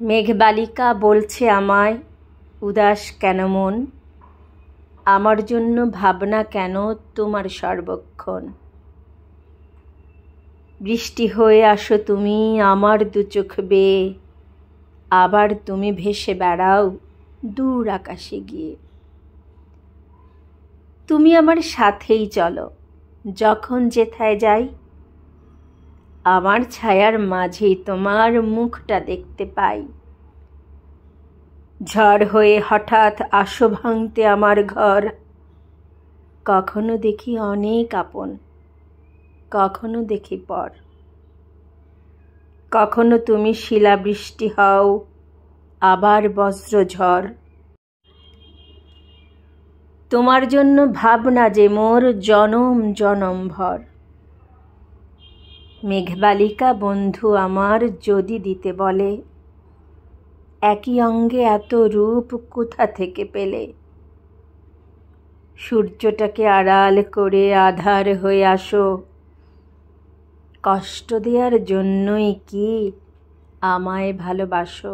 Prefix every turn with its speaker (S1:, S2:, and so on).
S1: মেঘবালিকা বলছে আমায়, উদাস কেন মন, আমার জন্য ভাবনা কেন তোমার সর্বক্ষণ। বৃষ্টি হয়ে আসো তুমি আমার দু চোখ বেয়ে, আবার তুমি ভেসে বেড়াও দূর আকাশে গিয়ে। তুমি আমার সাথেই চলো যখন যেথায় যাই, আমার ছায়ার মাঝেই তোমার মুখটা দেখতে পাই। ঝড় হয়ে হঠাৎ আসো ভাঙতে আমার ঘর, কখনো দেখি অনেক আপন, কখনো দেখি পর। কখনো তুমি শিলাবৃষ্টি হও, আবার বজ্রঝড়। তোমার জন্য ভাবনা যে মোর জনম জনম ভর। মেঘবালিকা বন্ধু আমার যদি দিতে বলে, একই অঙ্গে এত রূপ কোথা থেকে পেলে। সূর্যটাকে আড়াল করে আধার হয়ে আসো, কষ্ট দেওয়ার জন্যই কি আমায় ভালোবাসো।